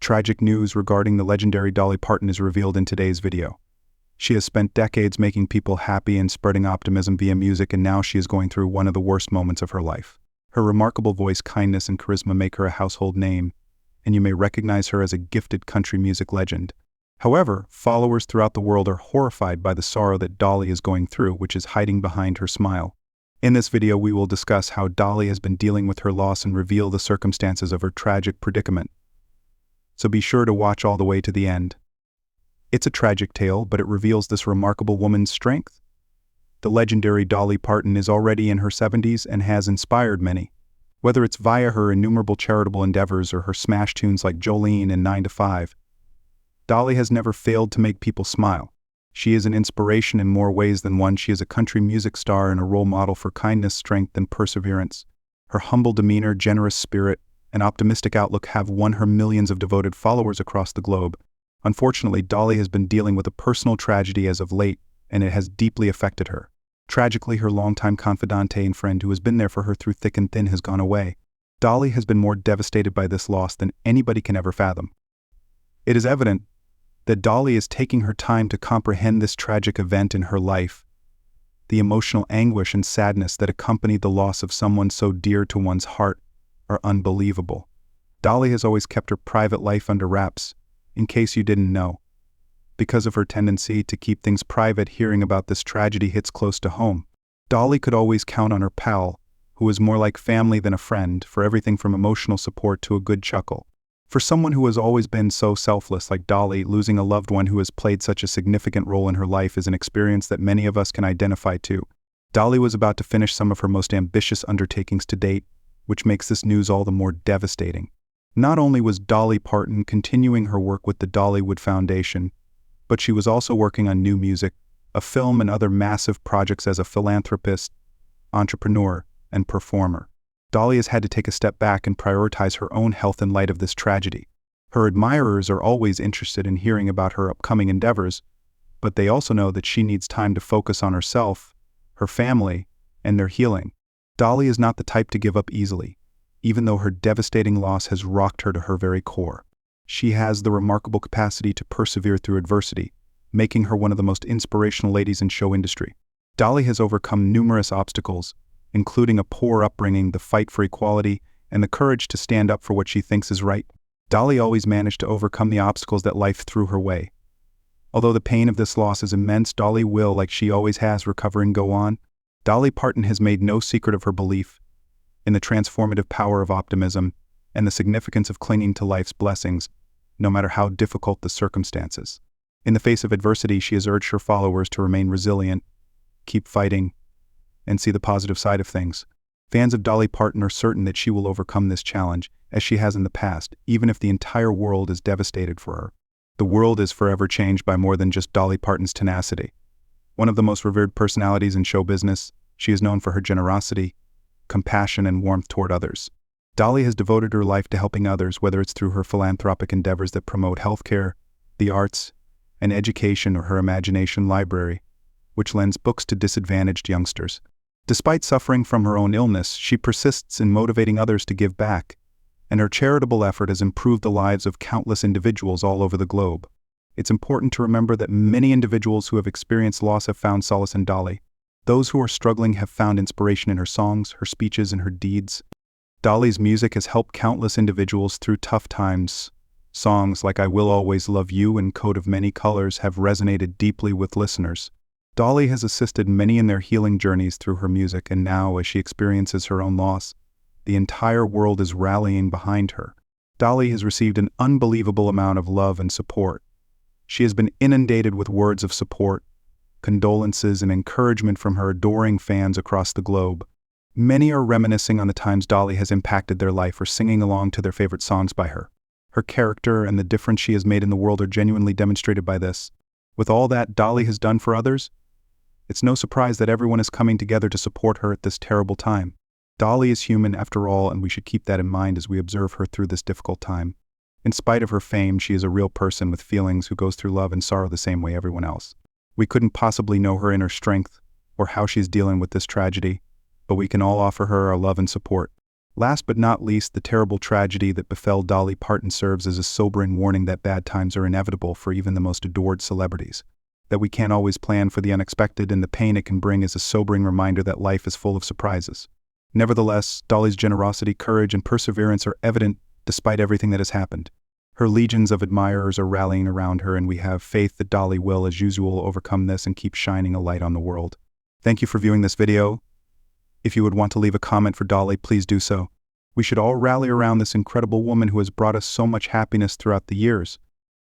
Tragic news regarding the legendary Dolly Parton is revealed in today's video. She has spent decades making people happy and spreading optimism via music, and now she is going through one of the worst moments of her life. Her remarkable voice, kindness, and charisma make her a household name, and you may recognize her as a gifted country music legend. However, followers throughout the world are horrified by the sorrow that Dolly is going through, which is hiding behind her smile. In this video, we will discuss how Dolly has been dealing with her loss and reveal the circumstances of her tragic predicament. So be sure to watch all the way to the end. It's a tragic tale, but it reveals this remarkable woman's strength. The legendary Dolly Parton is already in her 70s and has inspired many. Whether it's via her innumerable charitable endeavors or her smash tunes like Jolene and 9 to 5, Dolly has never failed to make people smile. She is an inspiration in more ways than one. She is a country music star and a role model for kindness, strength, and perseverance. Her humble demeanor, generous spirit, and optimistic outlook have won her millions of devoted followers across the globe. Unfortunately, Dolly has been dealing with a personal tragedy as of late, and it has deeply affected her. Tragically, her longtime confidante and friend who has been there for her through thick and thin has gone away. Dolly has been more devastated by this loss than anybody can ever fathom. It is evident that Dolly is taking her time to comprehend this tragic event in her life. The emotional anguish and sadness that accompany the loss of someone so dear to one's heart are unbelievable. Dolly has always kept her private life under wraps, in case you didn't know. Because of her tendency to keep things private, hearing about this tragedy hits close to home. Dolly could always count on her pal, who was more like family than a friend, for everything from emotional support to a good chuckle. For someone who has always been so selfless like Dolly, losing a loved one who has played such a significant role in her life is an experience that many of us can identify to. Dolly was about to finish some of her most ambitious undertakings to date, which makes this news all the more devastating. Not only was Dolly Parton continuing her work with the Dollywood Foundation, but she was also working on new music, a film, and other massive projects as a philanthropist, entrepreneur, and performer. Dolly has had to take a step back and prioritize her own health in light of this tragedy. Her admirers are always interested in hearing about her upcoming endeavors, but they also know that she needs time to focus on herself, her family, and their healing. Dolly is not the type to give up easily, even though her devastating loss has rocked her to her very core. She has the remarkable capacity to persevere through adversity, making her one of the most inspirational ladies in show industry. Dolly has overcome numerous obstacles, including a poor upbringing, the fight for equality, and the courage to stand up for what she thinks is right. Dolly always managed to overcome the obstacles that life threw her way. Although the pain of this loss is immense, Dolly will, like she always has, recover and go on. Dolly Parton has made no secret of her belief in the transformative power of optimism and the significance of clinging to life's blessings, no matter how difficult the circumstances. In the face of adversity, she has urged her followers to remain resilient, keep fighting, and see the positive side of things. Fans of Dolly Parton are certain that she will overcome this challenge, as she has in the past, even if the entire world is devastated for her. The world is forever changed by more than just Dolly Parton's tenacity. One of the most revered personalities in show business, she is known for her generosity, compassion, and warmth toward others. Dolly has devoted her life to helping others, whether it's through her philanthropic endeavors that promote healthcare, the arts, and education, or her imagination library, which lends books to disadvantaged youngsters. Despite suffering from her own illness, she persists in motivating others to give back, and her charitable effort has improved the lives of countless individuals all over the globe. It's important to remember that many individuals who have experienced loss have found solace in Dolly. Those who are struggling have found inspiration in her songs, her speeches, and her deeds. Dolly's music has helped countless individuals through tough times. Songs like I Will Always Love You and Coat of Many Colors have resonated deeply with listeners. Dolly has assisted many in their healing journeys through her music, and now, as she experiences her own loss, the entire world is rallying behind her. Dolly has received an unbelievable amount of love and support. She has been inundated with words of support, condolences, and encouragement from her adoring fans across the globe. Many are reminiscing on the times Dolly has impacted their life or singing along to their favorite songs by her. Her character and the difference she has made in the world are genuinely demonstrated by this. With all that Dolly has done for others, it's no surprise that everyone is coming together to support her at this terrible time. Dolly is human after all, and we should keep that in mind as we observe her through this difficult time. In spite of her fame, she is a real person with feelings who goes through love and sorrow the same way everyone else. We couldn't possibly know her inner strength or how she's dealing with this tragedy, but we can all offer her our love and support. Last but not least, the terrible tragedy that befell Dolly Parton serves as a sobering warning that bad times are inevitable for even the most adored celebrities. That we can't always plan for the unexpected, and the pain it can bring is a sobering reminder that life is full of surprises. Nevertheless, Dolly's generosity, courage, and perseverance are evident despite everything that has happened. Her legions of admirers are rallying around her, and we have faith that Dolly will, as usual, overcome this and keep shining a light on the world. Thank you for viewing this video. If you would want to leave a comment for Dolly, please do so. We should all rally around this incredible woman who has brought us so much happiness throughout the years.